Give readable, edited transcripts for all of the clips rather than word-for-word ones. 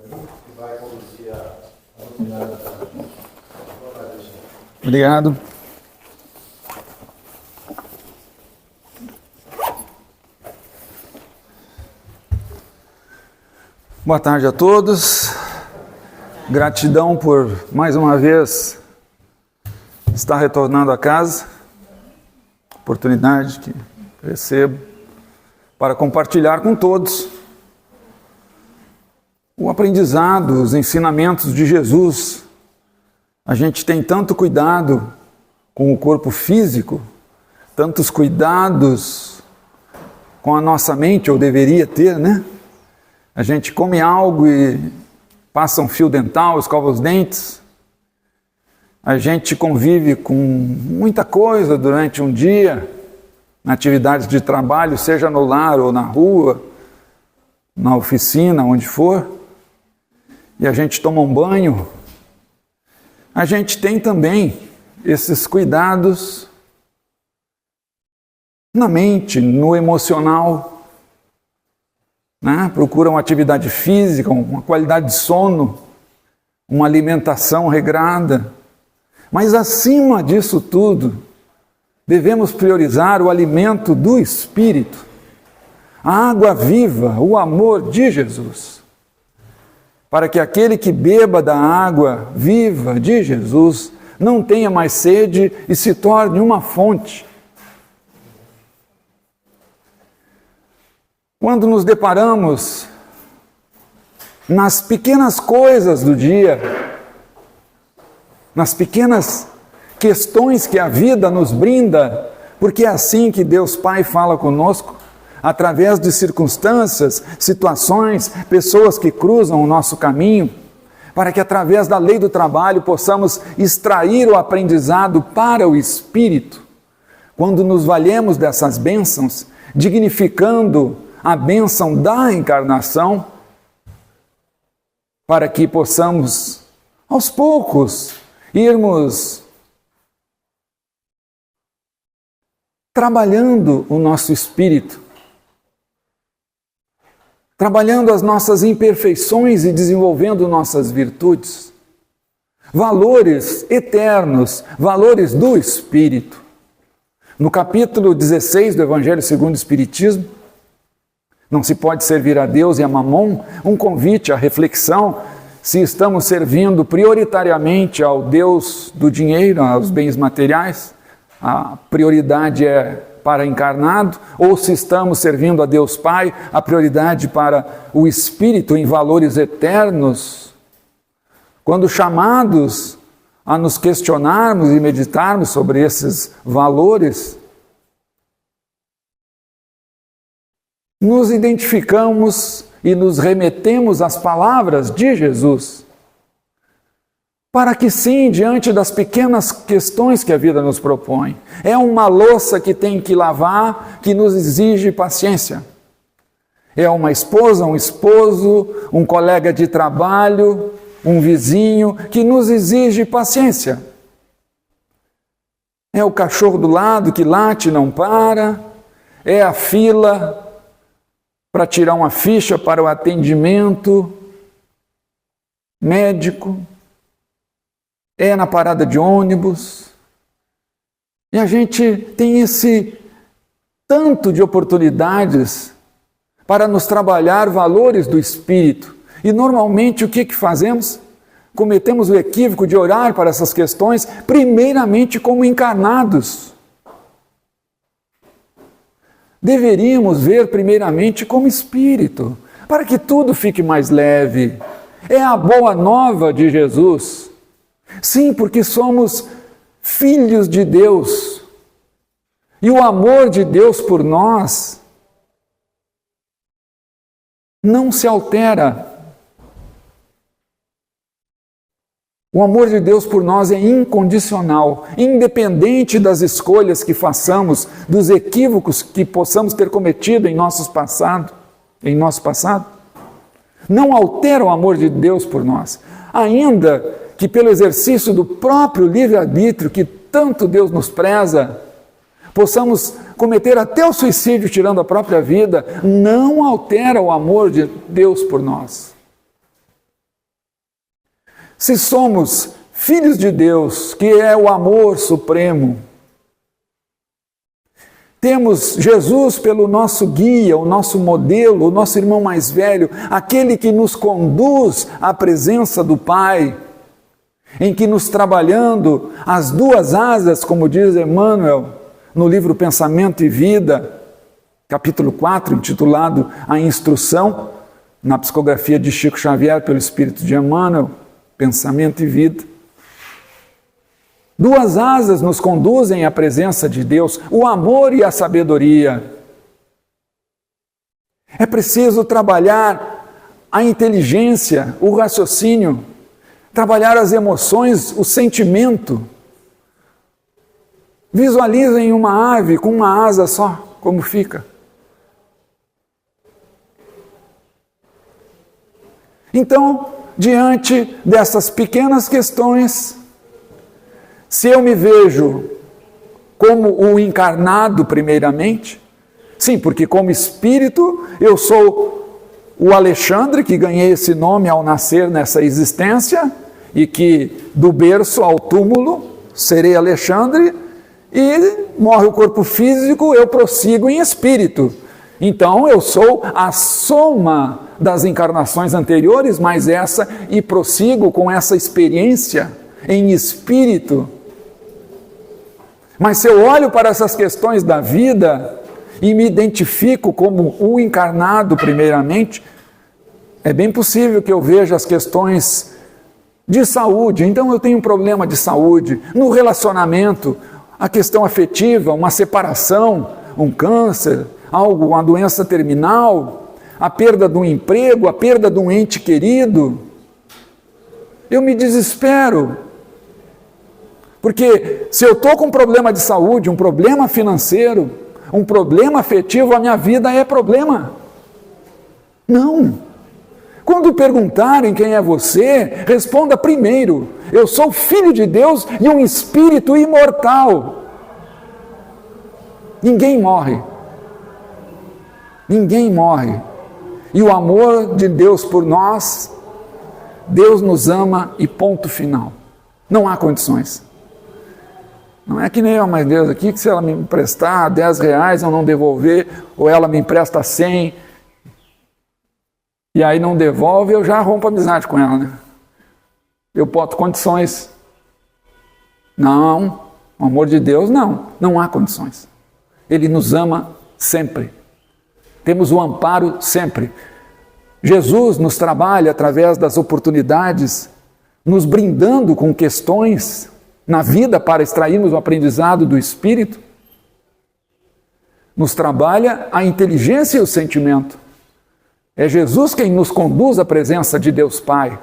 que vai conduzir a doutrina da tarde. Obrigado. Boa tarde a todos. Gratidão por mais uma vez estar retornando a casa. Oportunidade que recebo para compartilhar com todos o aprendizado, os ensinamentos de Jesus. A gente tem tanto cuidado com o corpo físico, tantos cuidados com a nossa mente, ou deveria ter, né? A gente come algo e passa um fio dental, escova os dentes. A gente convive com muita coisa durante um dia, na atividades de trabalho, seja no lar ou na rua, na oficina, onde for. E a gente toma um banho. A gente tem também esses cuidados na mente, no emocional, né? Procura uma atividade física, uma qualidade de sono, uma alimentação regrada. Mas acima disso tudo, devemos priorizar o alimento do Espírito, a água viva, o amor de Jesus, para que aquele que beba da água viva de Jesus não tenha mais sede e se torne uma fonte. Quando nos deparamos nas pequenas coisas do dia, nas pequenas questões que a vida nos brinda, porque é assim que Deus Pai fala conosco, através de circunstâncias, situações, pessoas que cruzam o nosso caminho, para que através da lei do trabalho possamos extrair o aprendizado para o Espírito, quando nos valemos dessas bênçãos, dignificando a bênção da encarnação, para que possamos, aos poucos, irmos trabalhando o nosso espírito, trabalhando as nossas imperfeições e desenvolvendo nossas virtudes, valores eternos, valores do Espírito. No capítulo 16 do Evangelho segundo o Espiritismo, não se pode servir a Deus e a Mamon, um convite à reflexão se estamos servindo prioritariamente ao Deus do dinheiro, aos bens materiais, a prioridade é para encarnado, ou se estamos servindo a Deus Pai, a prioridade para o Espírito em valores eternos. Quando chamados a nos questionarmos e meditarmos sobre esses valores, nos identificamos e nos remetemos às palavras de Jesus, para que sim, diante das pequenas questões que a vida nos propõe, é uma louça que tem que lavar, que nos exige paciência. É uma esposa, um esposo, um colega de trabalho, um vizinho, que nos exige paciência. É o cachorro do lado que late e não para, é a fila para tirar uma ficha para o atendimento médico, é na parada de ônibus. E a gente tem esse tanto de oportunidades para nos trabalhar valores do Espírito. E normalmente o que fazemos? Cometemos o equívoco de olhar para essas questões primeiramente como encarnados. Deveríamos ver primeiramente como Espírito, para que tudo fique mais leve. É a boa nova de Jesus. Sim, porque somos filhos de Deus. E o amor de Deus por nós não se altera. O amor de Deus por nós é incondicional, independente das escolhas que façamos, dos equívocos que possamos ter cometido em nosso passado. Não altera o amor de Deus por nós. Ainda que pelo exercício do próprio livre-arbítrio, que tanto Deus nos preza, possamos cometer até o suicídio tirando a própria vida, não altera o amor de Deus por nós. Se somos filhos de Deus, que é o amor supremo, temos Jesus pelo nosso guia, o nosso modelo, o nosso irmão mais velho, aquele que nos conduz à presença do Pai, em que nos trabalhando as duas asas, como diz Emmanuel no livro Pensamento e Vida, capítulo 4, intitulado A Instrução, na psicografia de Chico Xavier pelo Espírito de Emmanuel, Pensamento e Vida. Duas asas nos conduzem à presença de Deus, o amor e a sabedoria. É preciso trabalhar a inteligência, o raciocínio, trabalhar as emoções, o sentimento. Visualizem uma ave com uma asa só, como fica. Então, diante dessas pequenas questões, se eu me vejo como o encarnado primeiramente, sim, porque como espírito eu sou o Alexandre, que ganhei esse nome ao nascer nessa existência, e que do berço ao túmulo serei Alexandre, e morre o corpo físico, eu prossigo em espírito. Então eu sou a soma das encarnações anteriores, mais essa, e prossigo com essa experiência em espírito. Mas se eu olho para essas questões da vida e me identifico como o encarnado primeiramente, é bem possível que eu veja as questões de saúde. Então eu tenho um problema de saúde, no relacionamento, a questão afetiva, uma separação, um câncer, algo, uma doença terminal, a perda de um emprego, a perda de um ente querido. Eu me desespero. Porque se eu estou com um problema de saúde, um problema financeiro, um problema afetivo, a minha vida é problema. Não. Quando perguntarem quem é você, responda primeiro: eu sou filho de Deus e um espírito imortal. Ninguém morre. Ninguém morre. E o amor de Deus por nós, Deus nos ama e ponto final. Não há condições. Não é que nem eu, mas Deus, aqui que se ela me emprestar R$10 eu não devolver, ou ela me empresta 100, e aí não devolve, eu já rompo a amizade com ela, né? Eu boto condições. Não, o amor de Deus não há condições. Ele nos ama sempre. Temos o amparo sempre. Jesus nos trabalha através das oportunidades, nos brindando com questões na vida para extrairmos o aprendizado do Espírito. Nos trabalha a inteligência e o sentimento. É Jesus quem nos conduz à presença de Deus Pai.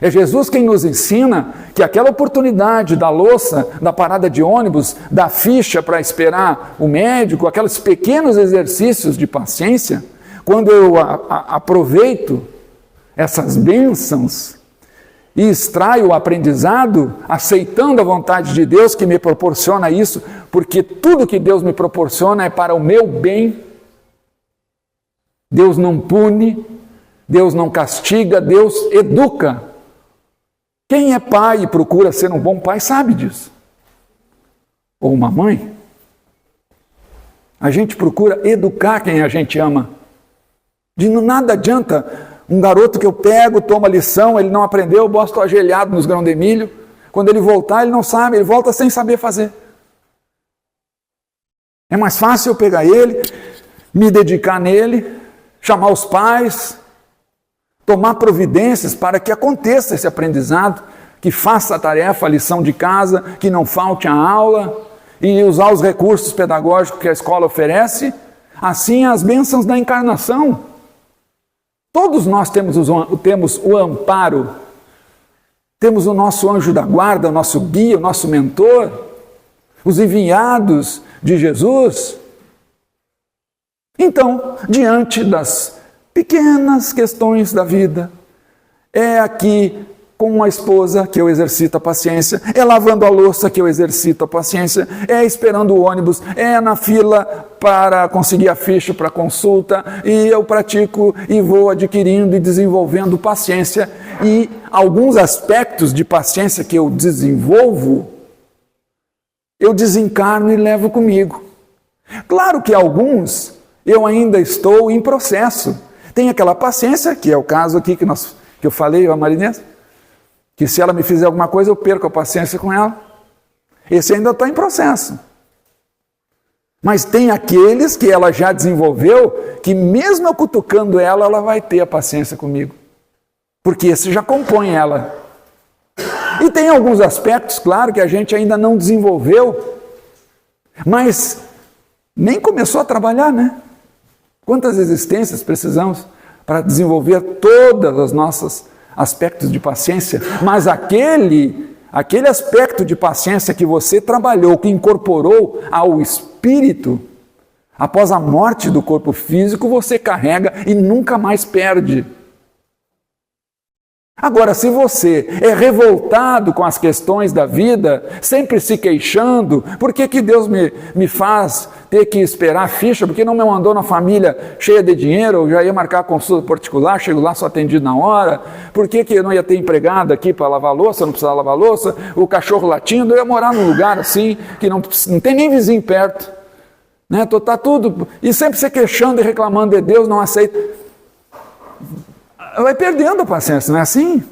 É Jesus quem nos ensina que aquela oportunidade da louça, da parada de ônibus, da ficha para esperar o médico, aqueles pequenos exercícios de paciência, quando eu aproveito essas bênçãos e extraio o aprendizado, aceitando a vontade de Deus que me proporciona isso, porque tudo que Deus me proporciona é para o meu bem. Deus não pune, Deus não castiga, Deus educa. Quem é pai e procura ser um bom pai sabe disso. Ou uma mãe. A gente procura educar quem a gente ama. De nada adianta um garoto que eu pego, toma lição, ele não aprendeu, eu boto ajoelhado nos grãos de milho. Quando ele voltar, ele não sabe, ele volta sem saber fazer. É mais fácil eu pegar ele, me dedicar nele, chamar os pais, tomar providências para que aconteça esse aprendizado, que faça a tarefa, a lição de casa, que não falte a aula, e usar os recursos pedagógicos que a escola oferece, assim as bênçãos da encarnação. Todos nós temos o amparo, temos o nosso anjo da guarda, o nosso guia, o nosso mentor, os enviados de Jesus. Então, diante das pequenas questões da vida, é aqui com uma esposa que eu exercito a paciência, é lavando a louça que eu exercito a paciência, é esperando o ônibus, é na fila para conseguir a ficha para consulta, e eu pratico e vou adquirindo e desenvolvendo paciência. E alguns aspectos de paciência que eu desenvolvo, eu desencarno e levo comigo. Claro que alguns eu ainda estou em processo. Tem aquela paciência, que é o caso aqui que eu falei, a Marinês, que se ela me fizer alguma coisa, eu perco a paciência com ela. Esse ainda está em processo. Mas tem aqueles que ela já desenvolveu, que mesmo eu cutucando ela, ela vai ter a paciência comigo. Porque esse já compõe ela. E tem alguns aspectos, claro, que a gente ainda não desenvolveu, mas nem começou a trabalhar, né? Quantas existências precisamos para desenvolver todas as nossas aspectos de paciência? Mas aquele aspecto de paciência que você trabalhou, que incorporou ao espírito, após a morte do corpo físico, você carrega e nunca mais perde. Agora, se você é revoltado com as questões da vida, sempre se queixando, por que Deus me faz ter que esperar a ficha? Por que não me mandou na família cheia de dinheiro? Eu já ia marcar a consulta particular, chego lá, sou atendido na hora. Por que eu não ia ter empregado aqui para lavar louça, não precisava lavar louça? O cachorro latindo, eu ia morar num lugar assim, que não tem nem vizinho perto. Né? Tá tudo, e sempre se queixando e reclamando de Deus, não aceita. Vai perdendo a paciência, não é assim?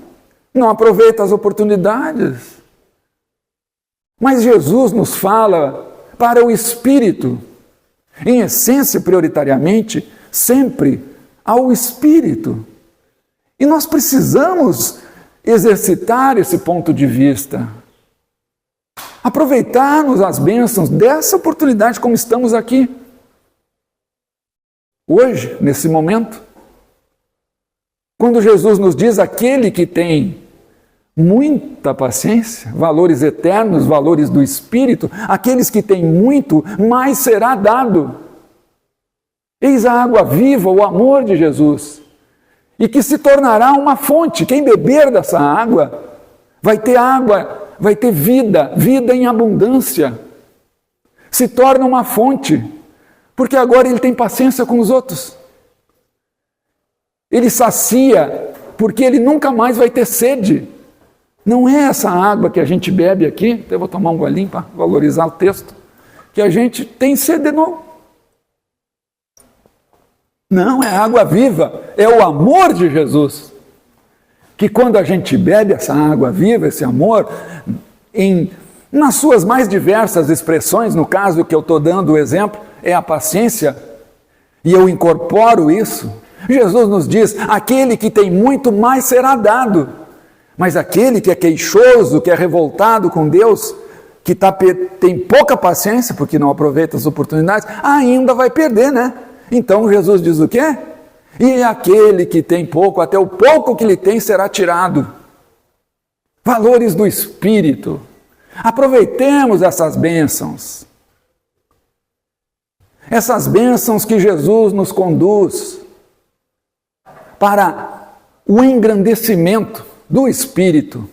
Não aproveita as oportunidades. Mas Jesus nos fala para o Espírito, em essência, prioritariamente, sempre ao Espírito. E nós precisamos exercitar esse ponto de vista. Aproveitarmos as bênçãos dessa oportunidade como estamos aqui. Hoje, nesse momento. Quando Jesus nos diz, aquele que tem muita paciência, valores eternos, valores do Espírito, aqueles que têm muito, mais será dado. Eis a água viva, o amor de Jesus, e que se tornará uma fonte. Quem beber dessa água, vai ter vida, vida em abundância. Se torna uma fonte, porque agora ele tem paciência com os outros. Ele sacia, porque ele nunca mais vai ter sede. Não é essa água que a gente bebe aqui, eu vou tomar um golinho para valorizar o texto, que a gente tem sede de novo. Não, é água viva, é o amor de Jesus. Que quando a gente bebe essa água viva, esse amor, nas suas mais diversas expressões, no caso que eu estou dando o exemplo, é a paciência, e eu incorporo isso. Jesus nos diz, aquele que tem muito, mais será dado. Mas aquele que é queixoso, que é revoltado com Deus, que tem pouca paciência, porque não aproveita as oportunidades, ainda vai perder, né? Então Jesus diz o quê? E aquele que tem pouco, até o pouco que lhe tem será tirado. Valores do Espírito. Aproveitemos essas bênçãos. Essas bênçãos que Jesus nos conduz para o engrandecimento do Espírito.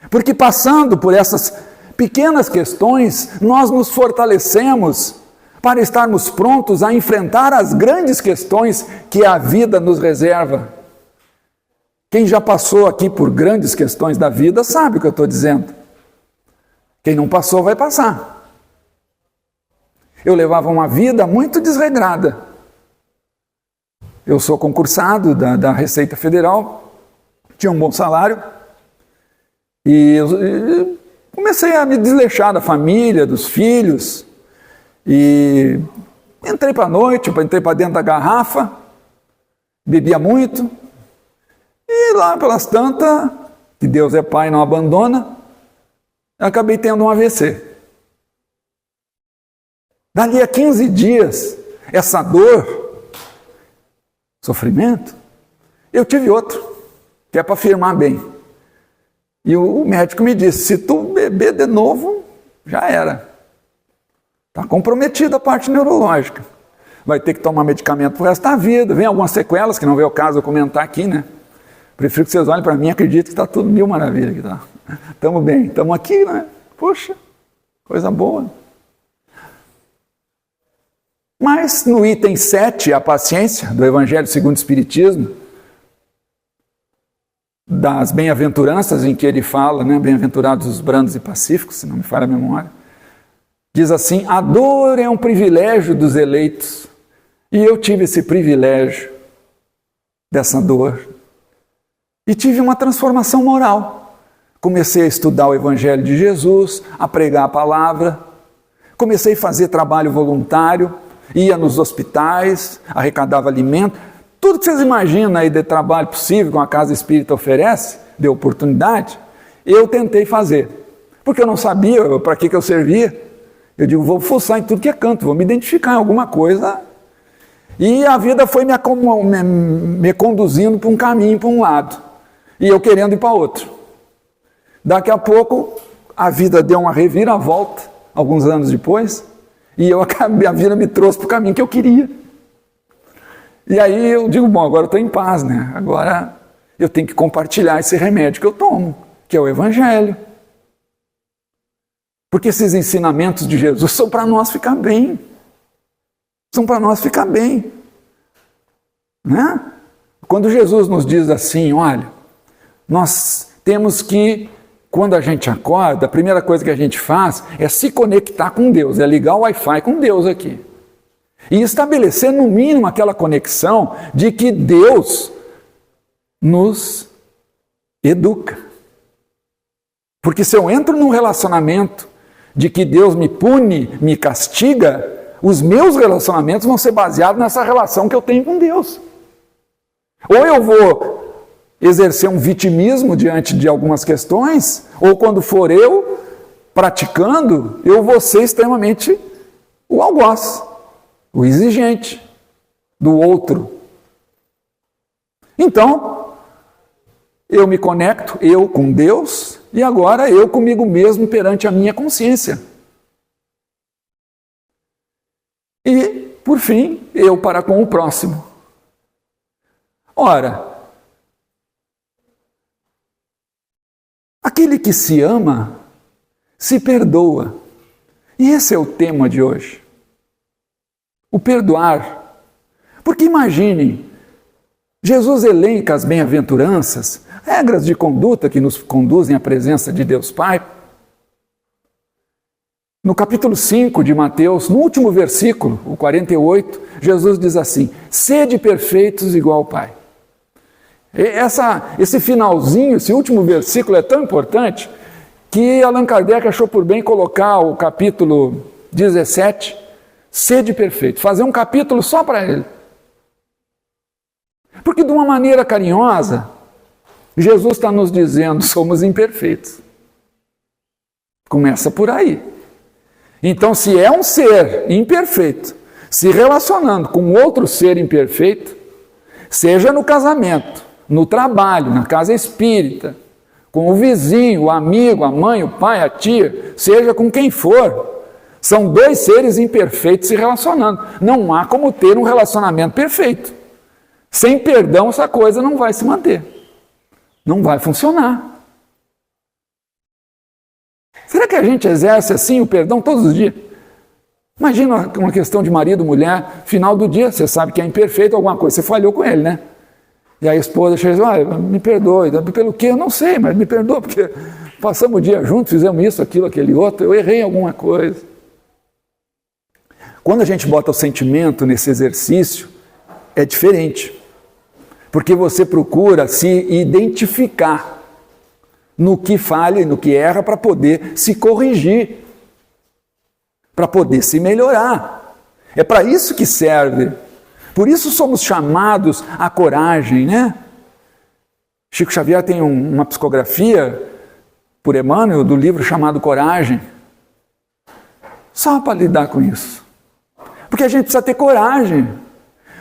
Porque passando por essas pequenas questões, nós nos fortalecemos para estarmos prontos a enfrentar as grandes questões que a vida nos reserva. Quem já passou aqui por grandes questões da vida sabe o que eu estou dizendo. Quem não passou vai passar. Eu levava uma vida muito desregrada. Eu sou concursado da Receita Federal, tinha um bom salário, e eu comecei a me desleixar da família, dos filhos, e entrei para a noite, entrei para dentro da garrafa, bebia muito, e lá pelas tantas, que Deus é Pai e não abandona, acabei tendo um AVC. Dali a 15 dias, essa dor, sofrimento, eu tive outro, que é para firmar bem. E o médico me disse, se tu beber de novo, já era. Está comprometida a parte neurológica. Vai ter que tomar medicamento pro resto da vida. Vem algumas sequelas, que não veio o caso eu comentar aqui, né? Prefiro que vocês olhem para mim e acreditem que está tudo mil maravilhas. Estamos bem, estamos aqui, né? Poxa, coisa boa. Mas no item 7, a paciência, do Evangelho segundo o Espiritismo, das bem-aventuranças em que ele fala, né? Bem-aventurados os brandos e pacíficos, se não me falha a memória, diz assim: a dor é um privilégio dos eleitos. E eu tive esse privilégio dessa dor. E tive uma transformação moral. Comecei a estudar o Evangelho de Jesus, a pregar a palavra, comecei a fazer trabalho voluntário, ia nos hospitais, arrecadava alimento, tudo que vocês imaginam aí de trabalho possível que uma casa espírita oferece, de oportunidade, eu tentei fazer. Porque eu não sabia para que eu servia. Eu digo, vou fuçar em tudo que é canto, vou me identificar em alguma coisa. E a vida foi me conduzindo para um caminho, para um lado, e eu querendo ir para outro. Daqui a pouco, a vida deu uma reviravolta, alguns anos depois, e a vida me trouxe para o caminho que eu queria. E aí eu digo, bom, agora eu estou em paz, né? Agora eu tenho que compartilhar esse remédio que eu tomo, que é o Evangelho. Porque esses ensinamentos de Jesus são para nós ficar bem. São para nós ficar bem. Né? Quando Jesus nos diz assim, olha, nós temos que, quando a gente acorda, a primeira coisa que a gente faz é se conectar com Deus, é ligar o Wi-Fi com Deus aqui. E estabelecer no mínimo aquela conexão de que Deus nos educa. Porque se eu entro num relacionamento de que Deus me pune, me castiga, os meus relacionamentos vão ser baseados nessa relação que eu tenho com Deus. Ou eu vou exercer um vitimismo diante de algumas questões, ou quando for eu praticando, eu vou ser extremamente o algoz, o exigente do outro. Então, eu me conecto, eu com Deus, e agora eu comigo mesmo perante a minha consciência. E, por fim, eu para com o próximo. Ora, aquele que se ama, se perdoa. E esse é o tema de hoje. O perdoar. Porque imaginem, Jesus elenca as bem-aventuranças, regras de conduta que nos conduzem à presença de Deus Pai. No capítulo 5 de Mateus, no último versículo, o 48, Jesus diz assim: sede perfeitos igual ao Pai. Esse finalzinho, esse último versículo é tão importante que Allan Kardec achou por bem colocar o capítulo 17, sede perfeito, fazer um capítulo só para ele. Porque de uma maneira carinhosa, Jesus está nos dizendo, somos imperfeitos. Começa por aí. Então, se é um ser imperfeito, se relacionando com outro ser imperfeito, seja no casamento, no trabalho, na casa espírita, com o vizinho, o amigo, a mãe, o pai, a tia, seja com quem for, são dois seres imperfeitos se relacionando. Não há como ter um relacionamento perfeito. Sem perdão, essa coisa não vai se manter. Não vai funcionar. Será que a gente exerce assim o perdão todos os dias? Imagina uma questão de marido, mulher, final do dia, você sabe que é imperfeito alguma coisa, você falhou com ele, né? E a esposa chega e diz, me perdoe, pelo quê? Eu não sei, mas me perdoa, porque passamos o dia juntos, fizemos isso, aquilo, aquele outro, eu errei em alguma coisa. Quando a gente bota o sentimento nesse exercício, é diferente. Porque você procura se identificar no que falha e no que erra para poder se corrigir, para poder se melhorar. É para isso que serve. Por isso somos chamados à coragem, né? Chico Xavier tem uma psicografia por Emmanuel do livro chamado Coragem. Só para lidar com isso. Porque a gente precisa ter coragem.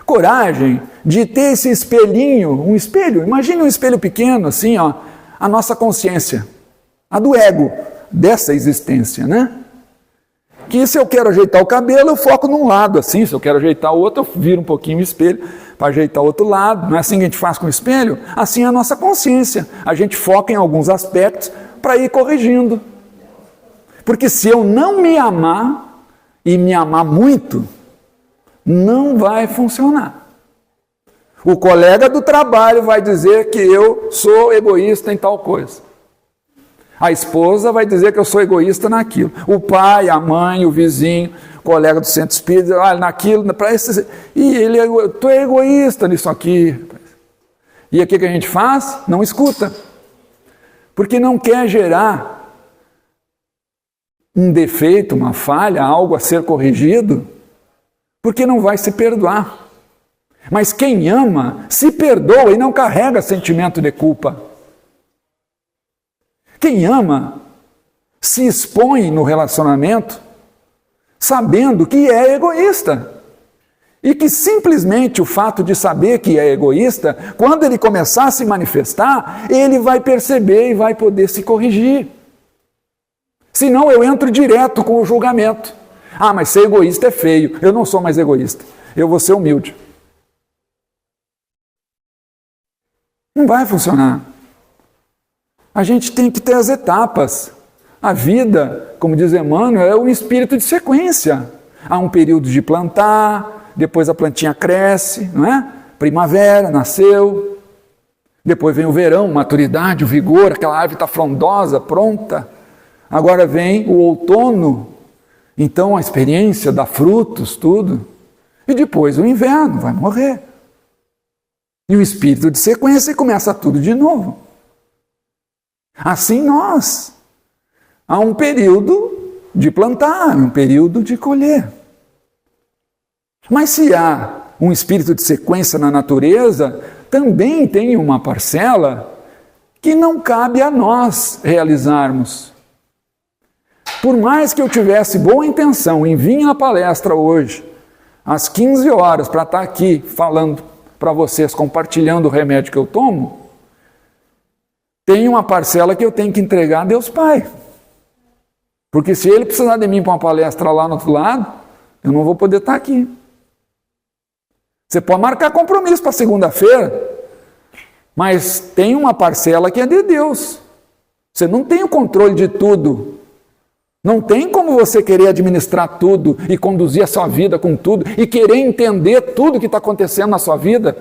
Coragem de ter esse espelhinho, um espelho, imagine um espelho pequeno assim, ó, a nossa consciência, a do ego, dessa existência, né? Que se eu quero ajeitar o cabelo, eu foco num lado assim, se eu quero ajeitar o outro, eu viro um pouquinho o espelho, para ajeitar o outro lado. Não é assim que a gente faz com o espelho? Assim é a nossa consciência. A gente foca em alguns aspectos para ir corrigindo. Porque se eu não me amar, e me amar muito, não vai funcionar. O colega do trabalho vai dizer que eu sou egoísta em tal coisa. A esposa vai dizer que eu sou egoísta naquilo. O pai, a mãe, o vizinho, o colega do centro espírita, olha, naquilo, para esse. E ele é, tu é egoísta nisso aqui. E aqui que a gente faz? Não escuta. Porque não quer gerar um defeito, uma falha, algo a ser corrigido, porque não vai se perdoar. Mas quem ama, se perdoa e não carrega sentimento de culpa. Quem ama, se expõe no relacionamento, sabendo que é egoísta. E que simplesmente o fato de saber que é egoísta, quando ele começar a se manifestar, ele vai perceber e vai poder se corrigir. Senão eu entro direto com o julgamento. Ah, mas ser egoísta é feio. Eu não sou mais egoísta. Eu vou ser humilde. Não vai funcionar. A gente tem que ter as etapas. A vida, como diz Emmanuel, é um espírito de sequência. Há um período de plantar, depois a plantinha cresce, não é? Primavera, nasceu. Depois vem o verão, maturidade, o vigor, aquela árvore está frondosa, pronta. Agora vem o outono, então a experiência dá frutos, tudo. E depois o inverno, vai morrer. E o espírito de sequência começa tudo de novo. Assim nós. Há um período de plantar, um período de colher. Mas se há um espírito de sequência na natureza, também tem uma parcela que não cabe a nós realizarmos. Por mais que eu tivesse boa intenção em vir à palestra hoje, às 15 horas, para estar aqui falando para vocês, compartilhando o remédio que eu tomo, tem uma parcela que eu tenho que entregar a Deus Pai. Porque se ele precisar de mim para uma palestra lá no outro lado, eu não vou poder estar aqui. Você pode marcar compromisso para segunda-feira, mas tem uma parcela que é de Deus. Você não tem o controle de tudo. Não tem como você querer administrar tudo e conduzir a sua vida com tudo e querer entender tudo que está acontecendo na sua vida.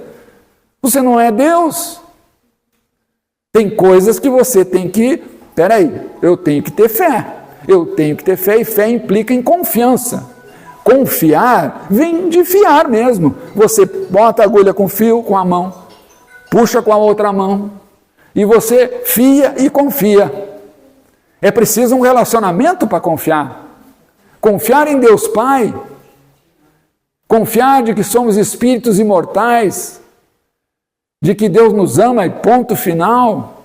Você não é Deus. Tem coisas que você tem que... Peraí, eu tenho que ter fé. Eu tenho que ter fé e fé implica em confiança. Confiar vem de fiar mesmo. Você bota a agulha com fio com a mão, puxa com a outra mão e você fia e confia. É preciso um relacionamento para confiar. Confiar em Deus Pai. Confiar de que somos espíritos imortais. De que Deus nos ama e ponto final.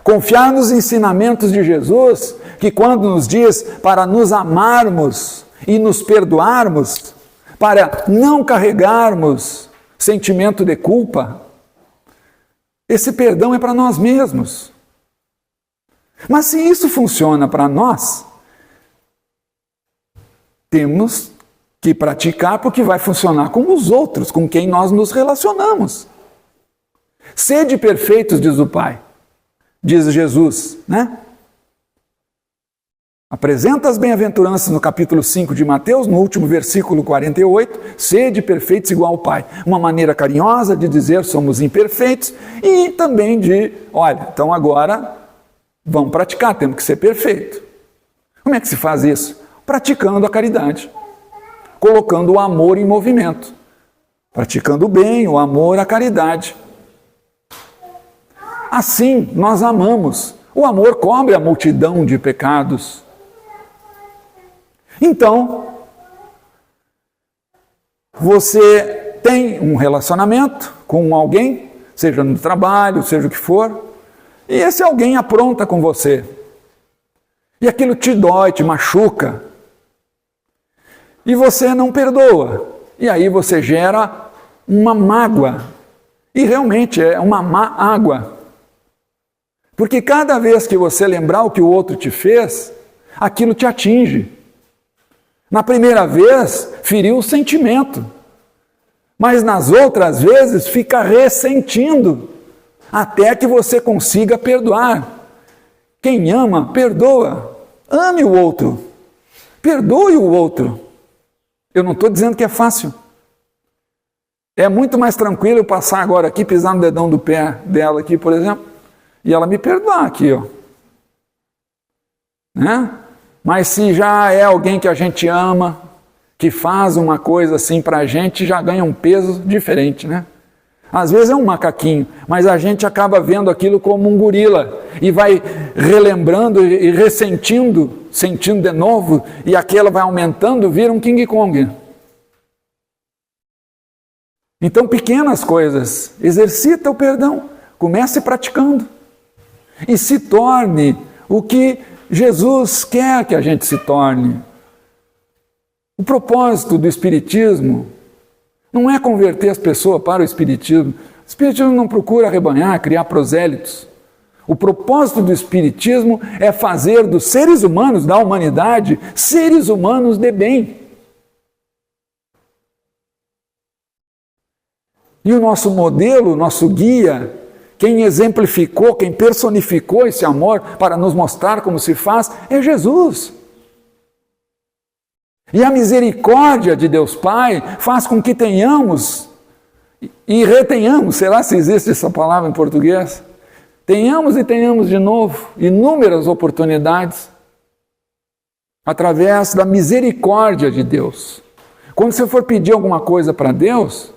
Confiar nos ensinamentos de Jesus, que quando nos diz para nos amarmos e nos perdoarmos, para não carregarmos sentimento de culpa, esse perdão é para nós mesmos. Mas se isso funciona para nós, temos que praticar porque vai funcionar com os outros, com quem nós nos relacionamos. Sede perfeitos, diz o Pai, diz Jesus, né? Apresenta as bem-aventuranças no capítulo 5 de Mateus, no último versículo 48, sede perfeitos igual ao Pai. Uma maneira carinhosa de dizer somos imperfeitos e também de, olha, então agora vamos praticar, temos que ser perfeito. Como é que se faz isso? Praticando a caridade, colocando o amor em movimento, praticando o bem, o amor, a caridade. Assim nós amamos. O amor cobre a multidão de pecados. Então, você tem um relacionamento com alguém, seja no trabalho, seja o que for, e esse alguém apronta com você. E aquilo te dói, te machuca. E você não perdoa. E aí você gera uma mágoa. E realmente é uma má água. Porque cada vez que você lembrar o que o outro te fez, aquilo te atinge. Na primeira vez, feriu o sentimento. Mas nas outras vezes fica ressentindo, até que você consiga perdoar. Quem ama, perdoa. Ame o outro. Perdoe o outro. Eu não estou dizendo que é fácil. É muito mais tranquilo eu passar agora aqui, pisar no dedão do pé dela aqui, por exemplo, e ela me perdoar aqui, ó. Né? Mas se já é alguém que a gente ama, que faz uma coisa assim para a gente, já ganha um peso diferente, né? Às vezes é um macaquinho, mas a gente acaba vendo aquilo como um gorila e vai relembrando e ressentindo, sentindo de novo, e aquela vai aumentando, vira um King Kong. Então, pequenas coisas, exercita o perdão, comece praticando e se torne o que Jesus quer que a gente se torne. O propósito do Espiritismo não é converter as pessoas para o Espiritismo. O Espiritismo não procura arrebanhar, criar prosélitos. O propósito do Espiritismo é fazer dos seres humanos, da humanidade, seres humanos de bem. E o nosso modelo, o nosso guia, quem exemplificou, quem personificou esse amor para nos mostrar como se faz, é Jesus. E a misericórdia de Deus Pai faz com que tenhamos e retenhamos, será se existe essa palavra em português? Tenhamos e tenhamos de novo inúmeras oportunidades através da misericórdia de Deus. Quando você for pedir alguma coisa para Deus,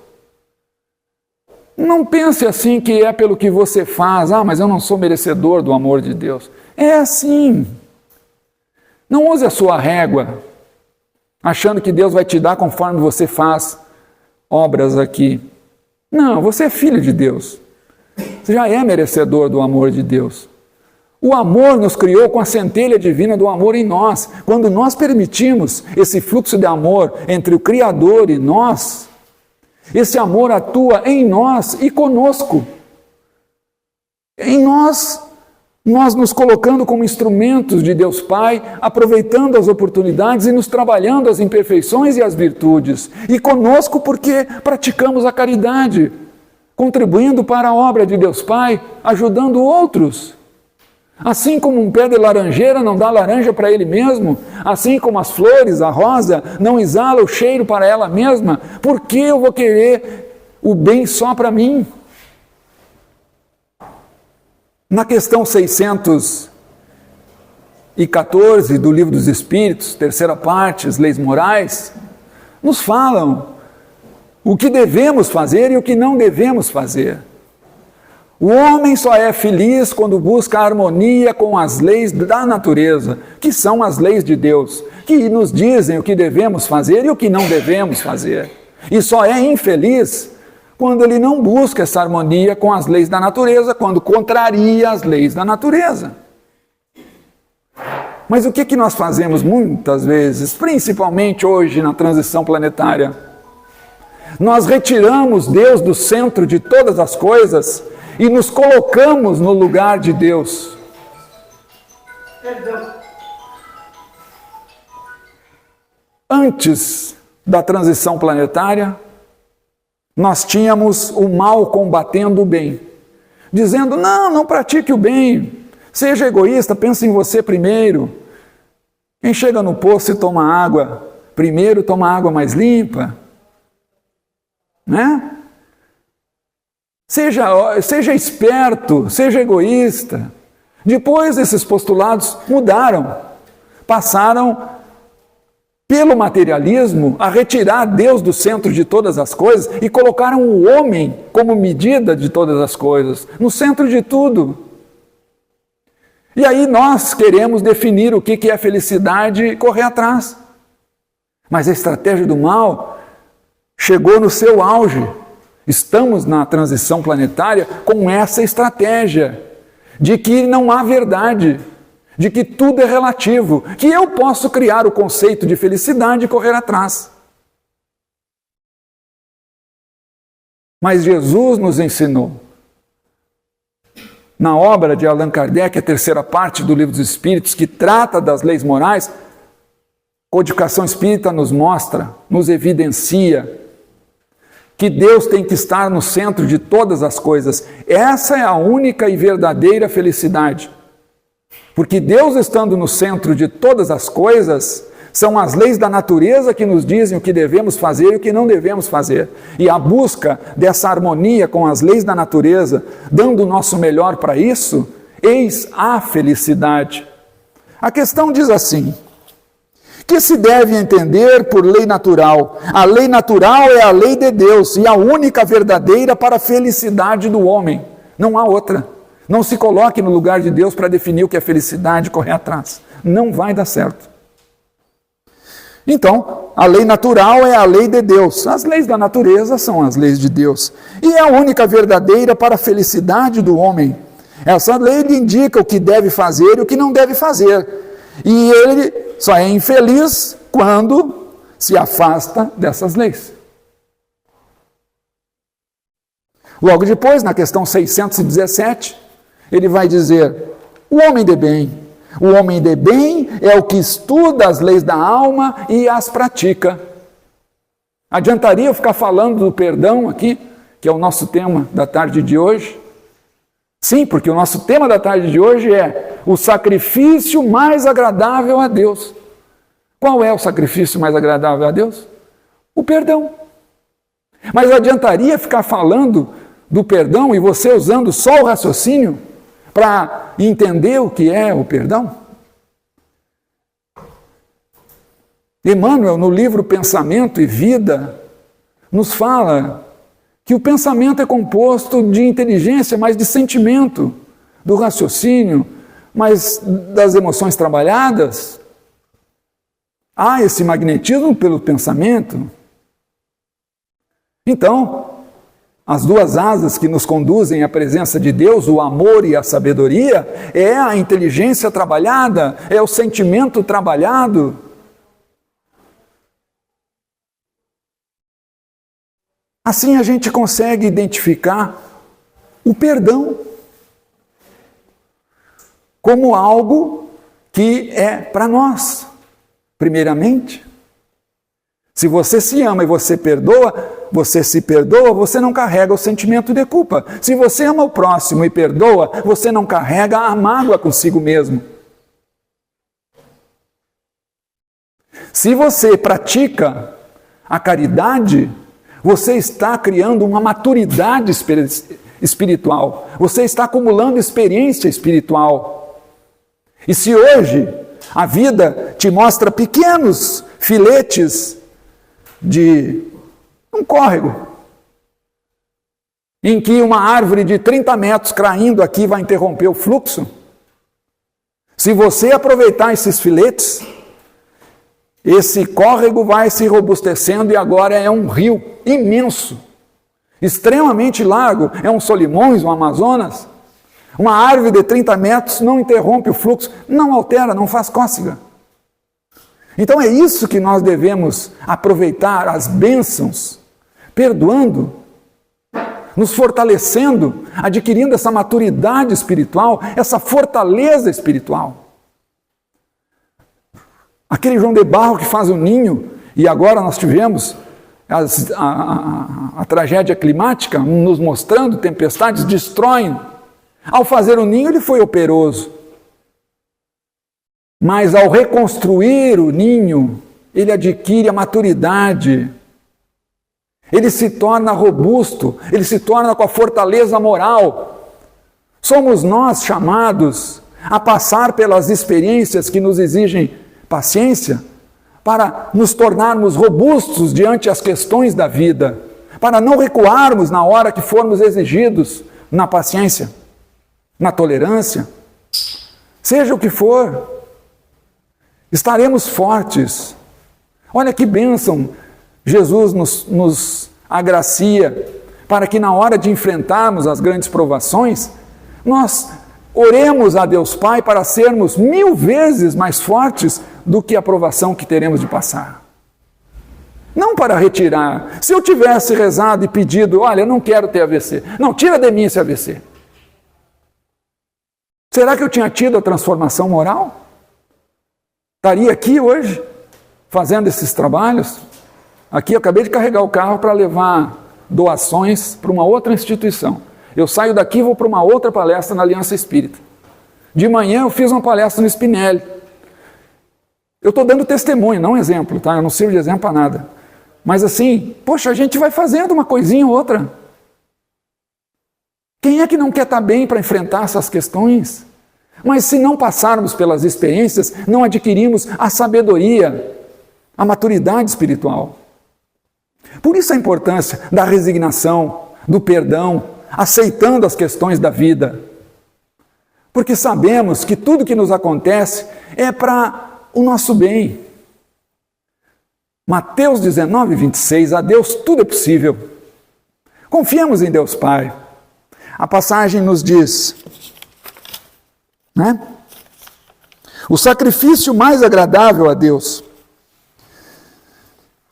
não pense assim que é pelo que você faz, mas eu não sou merecedor do amor de Deus. É assim. Não use a sua régua, achando que Deus vai te dar conforme você faz obras aqui. Não, você é filho de Deus. Você já é merecedor do amor de Deus. O amor nos criou com a centelha divina do amor em nós. Quando nós permitimos esse fluxo de amor entre o Criador e nós, esse amor atua em nós e conosco. Em nós nos colocando como instrumentos de Deus Pai, aproveitando as oportunidades e nos trabalhando as imperfeições e as virtudes. E conosco porque praticamos a caridade, contribuindo para a obra de Deus Pai, ajudando outros. Assim como um pé de laranjeira não dá laranja para ele mesmo, assim como as flores, a rosa, não exala o cheiro para ela mesma, por que eu vou querer o bem só para mim? Na questão 614 do Livro dos Espíritos, terceira parte, as leis morais, nos falam o que devemos fazer e o que não devemos fazer. O homem só é feliz quando busca a harmonia com as leis da natureza, que são as leis de Deus, que nos dizem o que devemos fazer e o que não devemos fazer. E só é infeliz quando ele não busca essa harmonia com as leis da natureza, quando contraria as leis da natureza. Mas o que nós fazemos muitas vezes, principalmente hoje na transição planetária? Nós retiramos Deus do centro de todas as coisas e nos colocamos no lugar de Deus. Antes da transição planetária, nós tínhamos o mal combatendo o bem, dizendo, não pratique o bem, seja egoísta, pense em você primeiro. Quem chega no poço e toma água, primeiro toma água mais limpa, né? Seja esperto, seja egoísta. Depois esses postulados mudaram, passaram pelo materialismo a retirar Deus do centro de todas as coisas e colocaram o homem como medida de todas as coisas, no centro de tudo. E aí nós queremos definir o que é felicidade e correr atrás. Mas a estratégia do mal chegou no seu auge. Estamos na transição planetária com essa estratégia de que não há verdade, de que tudo é relativo, que eu posso criar o conceito de felicidade e correr atrás. Mas Jesus nos ensinou, na obra de Allan Kardec, a terceira parte do Livro dos Espíritos, que trata das leis morais, Codificação Espírita nos mostra, nos evidencia, que Deus tem que estar no centro de todas as coisas. Essa é a única e verdadeira felicidade. Porque Deus estando no centro de todas as coisas, são as leis da natureza que nos dizem o que devemos fazer e o que não devemos fazer. E a busca dessa harmonia com as leis da natureza, dando o nosso melhor para isso, eis a felicidade. A questão diz assim: que se deve entender por lei natural? A lei natural é a lei de Deus e a única verdadeira para a felicidade do homem. Não há outra. Não se coloque no lugar de Deus para definir o que é felicidade e correr atrás. Não vai dar certo. Então, a lei natural é a lei de Deus. As leis da natureza são as leis de Deus. E é a única verdadeira para a felicidade do homem. Essa lei lhe indica o que deve fazer e o que não deve fazer. E ele só é infeliz quando se afasta dessas leis. Logo depois, na questão 617, ele vai dizer: o homem de bem. O homem de bem é o que estuda as leis da alma e as pratica. Adiantaria eu ficar falando do perdão aqui, que é o nosso tema da tarde de hoje? Sim, porque o nosso tema da tarde de hoje é o sacrifício mais agradável a Deus. Qual é o sacrifício mais agradável a Deus? O perdão. Mas adiantaria ficar falando do perdão e você usando só o raciocínio para entender o que é o perdão? Emmanuel, no livro Pensamento e Vida, nos fala que o pensamento é composto de inteligência, mas de sentimento, do raciocínio, mas das emoções trabalhadas. Há esse magnetismo pelo pensamento. Então, as duas asas que nos conduzem à presença de Deus, o amor e a sabedoria, é a inteligência trabalhada, é o sentimento trabalhado. Assim a gente consegue identificar o perdão como algo que é para nós, primeiramente. Se você se ama e você se perdoa, você não carrega o sentimento de culpa. Se você ama o próximo e perdoa, você não carrega a mágoa consigo mesmo. Se você pratica a caridade, você está criando uma maturidade espiritual. Você está acumulando experiência espiritual. E se hoje a vida te mostra pequenos filetes de um córrego, em que uma árvore de 30 metros caindo aqui vai interromper o fluxo, se você aproveitar esses filetes, esse córrego vai se robustecendo e agora é um rio imenso, extremamente largo, é um Solimões, um Amazonas. Uma árvore de 30 metros não interrompe o fluxo, não altera, não faz cócega. Então é isso que nós devemos aproveitar, as bênçãos, perdoando, nos fortalecendo, adquirindo essa maturidade espiritual, essa fortaleza espiritual. Aquele João de Barro que faz o ninho, e agora nós tivemos a tragédia climática nos mostrando, tempestades destroem. Ao fazer o ninho ele foi operoso, mas ao reconstruir o ninho, ele adquire a maturidade, ele se torna robusto, ele se torna com a fortaleza moral. Somos nós chamados a passar pelas experiências que nos exigem paciência, para nos tornarmos robustos diante as questões da vida, para não recuarmos na hora que formos exigidos na paciência, na tolerância, seja o que for, estaremos fortes. Olha que bênção Jesus nos agracia, para que na hora de enfrentarmos as grandes provações, nós oremos a Deus Pai para sermos 1000 vezes mais fortes do que a provação que teremos de passar. Não para retirar. Se eu tivesse rezado e pedido, olha, eu não quero ter AVC. Não, tira de mim esse AVC. Será que eu tinha tido a transformação moral? Estaria aqui hoje, fazendo esses trabalhos? Aqui eu acabei de carregar o carro para levar doações para uma outra instituição. Eu saio daqui e vou para uma outra palestra na Aliança Espírita. De manhã eu fiz uma palestra no Spinelli. Eu estou dando testemunho, não exemplo, tá? Eu não sirvo de exemplo para nada. Mas assim, poxa, a gente vai fazendo uma coisinha ou outra. Quem é que não quer estar bem para enfrentar essas questões? Mas se não passarmos pelas experiências, não adquirimos a sabedoria, a maturidade espiritual. Por isso a importância da resignação, do perdão, aceitando as questões da vida. Porque sabemos que tudo que nos acontece é para o nosso bem. Mateus 19, 26, a Deus tudo é possível. Confiemos em Deus Pai. A passagem nos diz, né? O sacrifício mais agradável a Deus.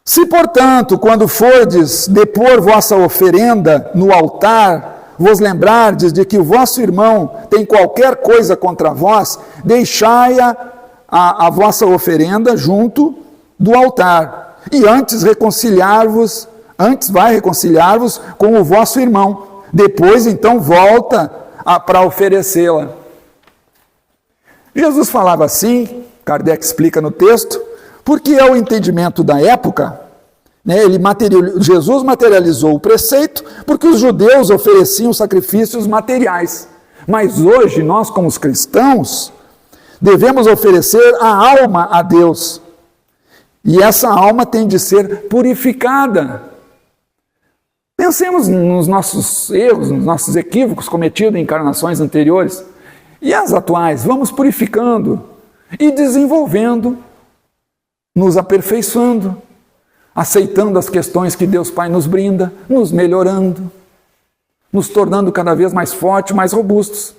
Se, portanto, quando fordes depor vossa oferenda no altar, vos lembrardes de que o vosso irmão tem qualquer coisa contra vós, deixai a vossa oferenda junto do altar, e antes vai reconciliar-vos com o vosso irmão. Depois, então, volta para oferecê-la. Jesus falava assim, Kardec explica no texto, porque é o entendimento da época, né? Jesus materializou o preceito porque os judeus ofereciam sacrifícios materiais. Mas hoje, nós como os cristãos, devemos oferecer a alma a Deus. E essa alma tem de ser purificada. Pensemos nos nossos erros, nos nossos equívocos cometidos em encarnações anteriores e as atuais. Vamos purificando e desenvolvendo, nos aperfeiçoando, aceitando as questões que Deus Pai nos brinda, nos melhorando, nos tornando cada vez mais fortes, mais robustos,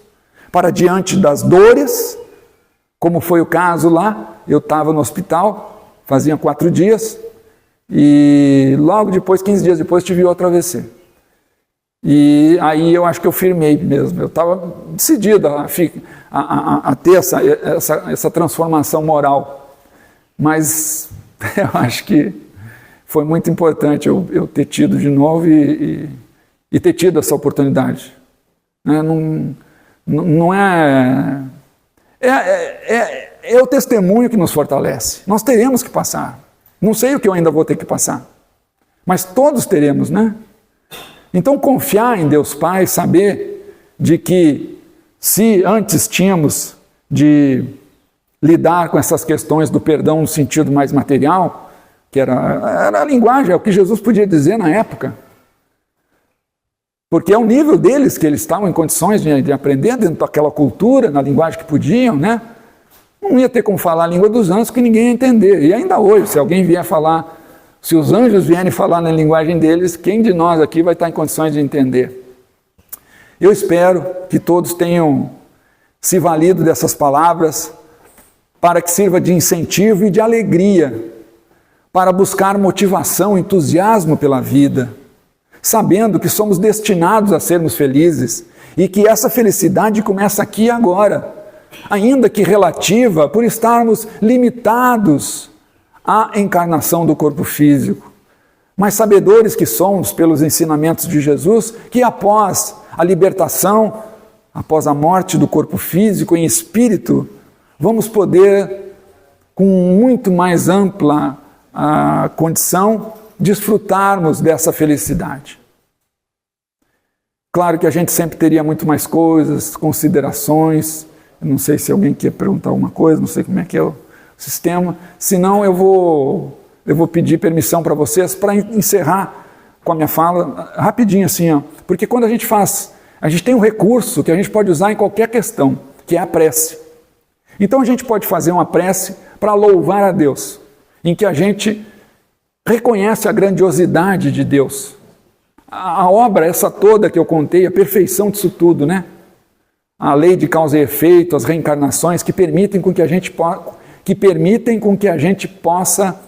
para diante das dores, como foi o caso lá, eu estava no hospital, fazia 4 dias, e logo depois, 15 dias depois, tive outro AVC. E aí eu acho que eu firmei mesmo. Eu estava decidido a ter essa transformação moral. Mas eu acho que foi muito importante eu ter tido de novo e ter tido essa oportunidade. Não é o testemunho que nos fortalece. Nós teremos que passar. Não sei o que eu ainda vou ter que passar, mas todos teremos, né? Então confiar em Deus Pai, saber de que se antes tínhamos de lidar com essas questões do perdão no sentido mais material, que era a linguagem, é o que Jesus podia dizer na época, porque é o nível deles que eles estavam em condições de aprender dentro daquela cultura, na linguagem que podiam, né? Não ia ter como falar a língua dos anjos que ninguém ia entender. E ainda hoje, se alguém vier falar, se os anjos vierem falar na linguagem deles, quem de nós aqui vai estar em condições de entender? Eu espero que todos tenham se valido dessas palavras para que sirva de incentivo e de alegria para buscar motivação, entusiasmo pela vida, sabendo que somos destinados a sermos felizes e que essa felicidade começa aqui e agora, ainda que relativa, por estarmos limitados à encarnação do corpo físico. Mas sabedores que somos pelos ensinamentos de Jesus, que após a libertação, após a morte do corpo físico em espírito, vamos poder, com muito mais ampla condição, desfrutarmos dessa felicidade. Claro que a gente sempre teria muito mais coisas, considerações. Eu não sei se alguém quer perguntar alguma coisa, não sei como é que é o sistema. Senão eu vou pedir permissão para vocês para encerrar com a minha fala rapidinho assim, ó. Porque quando a gente tem um recurso que a gente pode usar em qualquer questão, que é a prece. Então a gente pode fazer uma prece para louvar a Deus, em que a gente reconhece a grandiosidade de Deus. A obra essa toda que eu contei, a perfeição disso tudo, né? A lei de causa e efeito, as reencarnações que permitem com que a gente possa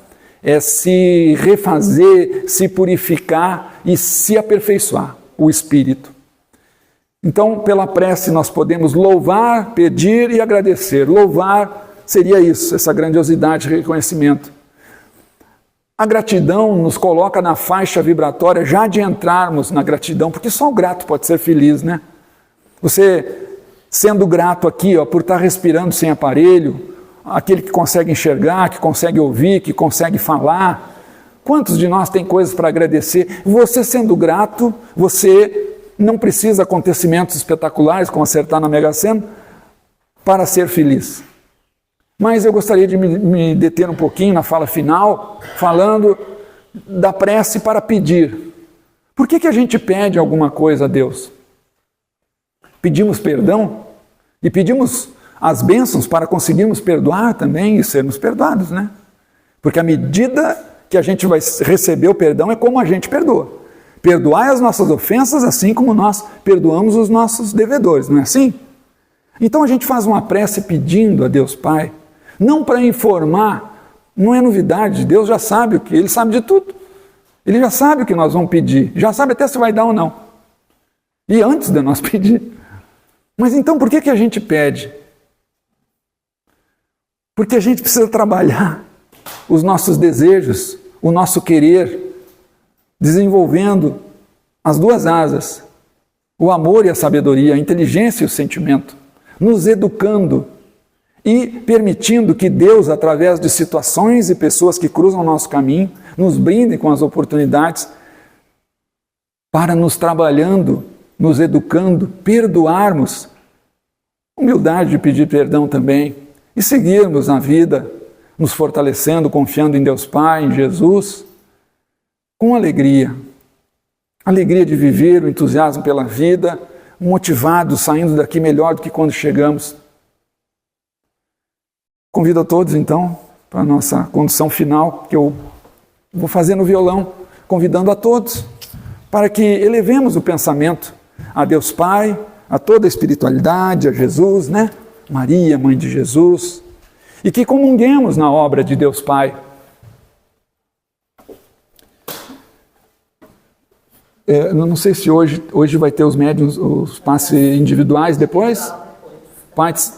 se refazer, se purificar e se aperfeiçoar, o espírito. Então, pela prece nós podemos louvar, pedir e agradecer. Louvar seria isso, essa grandiosidade, reconhecimento. A gratidão nos coloca na faixa vibratória já de entrarmos na gratidão, porque só o grato pode ser feliz, né? Você sendo grato aqui, ó, por estar respirando sem aparelho, aquele que consegue enxergar, que consegue ouvir, que consegue falar. Quantos de nós tem coisas para agradecer? Você sendo grato, você não precisa de acontecimentos espetaculares, como acertar na Mega Sena, para ser feliz. Mas eu gostaria de me deter um pouquinho na fala final, falando da prece para pedir. Por que a gente pede alguma coisa a Deus? Pedimos perdão e pedimos as bênçãos para conseguirmos perdoar também e sermos perdoados, né? Porque à medida que a gente vai receber o perdão é como a gente perdoa. Perdoai as nossas ofensas assim como nós perdoamos os nossos devedores, não é assim? Então a gente faz uma prece pedindo a Deus Pai, não para informar, não é novidade, Deus já sabe o que, Ele sabe de tudo. Ele já sabe o que nós vamos pedir, já sabe até se vai dar ou não. E antes de nós pedir. Mas então por que a gente pede? Porque a gente precisa trabalhar os nossos desejos, o nosso querer, desenvolvendo as duas asas, o amor e a sabedoria, a inteligência e o sentimento, nos educando e permitindo que Deus, através de situações e pessoas que cruzam o nosso caminho, nos brinde com as oportunidades para nos trabalhando, nos educando, perdoarmos, humildade de pedir perdão também, e seguirmos na vida, nos fortalecendo, confiando em Deus Pai, em Jesus, com alegria. Alegria de viver, o entusiasmo pela vida, motivados, saindo daqui melhor do que quando chegamos. Convido a todos, então, para a nossa condução final, que eu vou fazer no violão, convidando a todos, para que elevemos o pensamento a Deus Pai, a toda a espiritualidade, a Jesus, né? Maria, Mãe de Jesus, e que comunguemos na obra de Deus Pai. Eu não sei se hoje vai ter os médiuns, os passes individuais depois?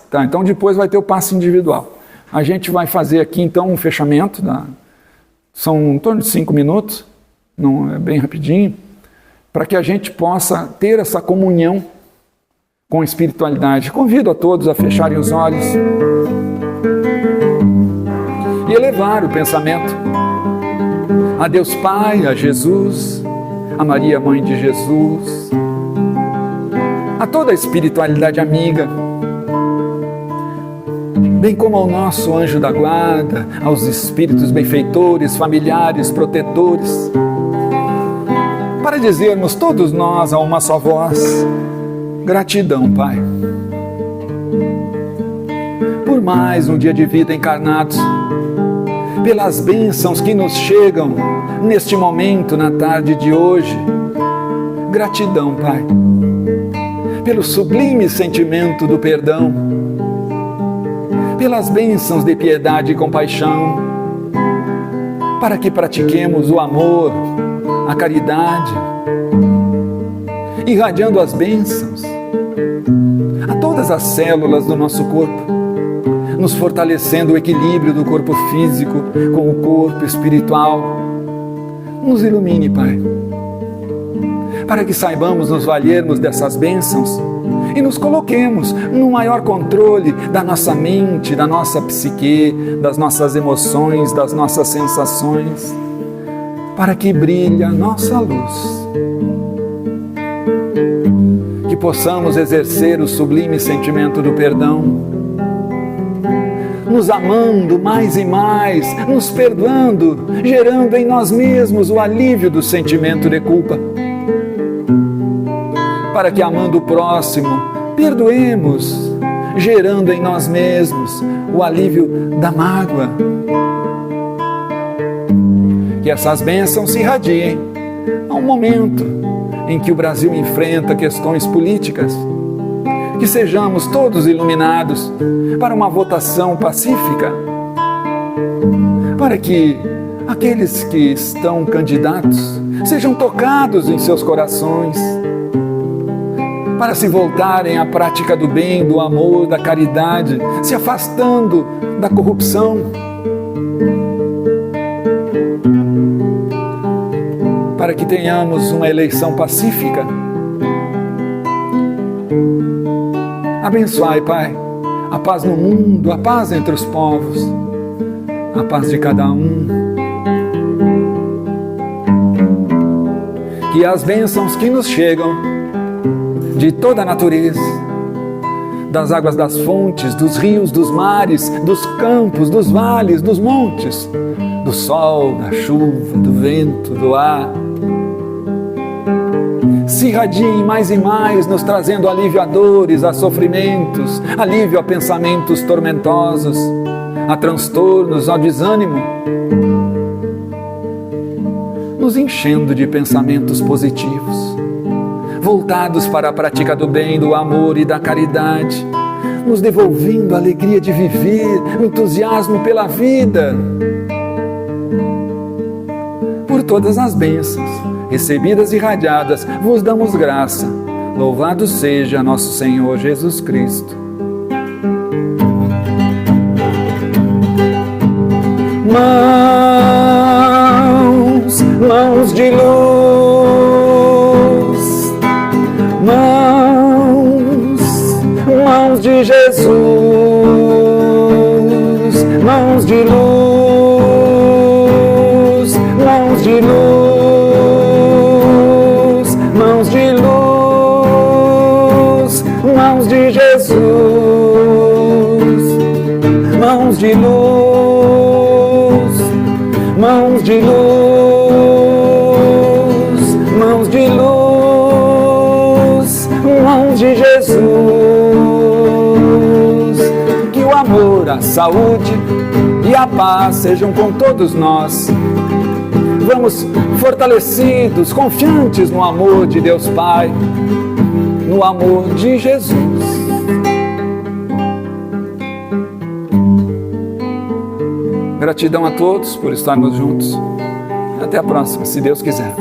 Tá, então depois vai ter o passe individual. A gente vai fazer aqui então um fechamento, são em torno de 5 minutos, não é bem rapidinho, para que a gente possa ter essa comunhão com a espiritualidade. Convido a todos a fecharem os olhos e elevar o pensamento a Deus Pai, a Jesus, a Maria, Mãe de Jesus, a toda a espiritualidade amiga, bem como ao nosso anjo da guarda, aos espíritos benfeitores, familiares, protetores, para dizermos todos nós a uma só voz: gratidão, Pai, por mais um dia de vida encarnados, pelas bênçãos que nos chegam neste momento, na tarde de hoje. Gratidão, Pai, pelo sublime sentimento do perdão, pelas bênçãos de piedade e compaixão, para que pratiquemos o amor, a caridade, irradiando as bênçãos a todas as células do nosso corpo, nos fortalecendo o equilíbrio do corpo físico com o corpo espiritual. Nos ilumine, Pai, para que saibamos nos valermos dessas bênçãos e nos coloquemos no maior controle da nossa mente, da nossa psique, das nossas emoções, das nossas sensações, para que brilhe a nossa luz, que possamos exercer o sublime sentimento do perdão, nos amando mais e mais, nos perdoando, gerando em nós mesmos o alívio do sentimento de culpa, para que, amando o próximo, perdoemos, gerando em nós mesmos o alívio da mágoa. Que essas bênçãos se irradiem a um momento em que o Brasil enfrenta questões políticas, que sejamos todos iluminados para uma votação pacífica, para que aqueles que estão candidatos sejam tocados em seus corações, para se voltarem à prática do bem, do amor, da caridade, se afastando da corrupção. para que tenhamos uma eleição pacífica. Abençoai, Pai, a paz no mundo, a paz entre os povos, a paz de cada um. Que as bênçãos que nos chegam de toda a natureza, das águas das fontes, dos rios, dos mares, dos campos, dos vales, dos montes, do sol, da chuva, do vento, do ar, se irradiem mais e mais, nos trazendo alívio a dores, a sofrimentos, alívio a pensamentos tormentosos, a transtornos, ao desânimo, nos enchendo de pensamentos positivos, voltados para a prática do bem, do amor e da caridade, nos devolvendo a alegria de viver, o entusiasmo pela vida. Por todas as bênçãos recebidas e irradiadas, vos damos graça. Louvado seja nosso Senhor Jesus Cristo. Mãos de luz, mãos de Jesus, mãos de luz, mãos de luz, mãos de luz, mãos de Jesus, mãos de luz, mãos de luz, mãos de luz, mãos de Jesus. Que o amor, a saúde e a paz sejam com todos nós. Vamos fortalecidos, confiantes no amor de Deus Pai, no amor de Jesus. Gratidão a todos por estarmos juntos. Até a próxima, se Deus quiser.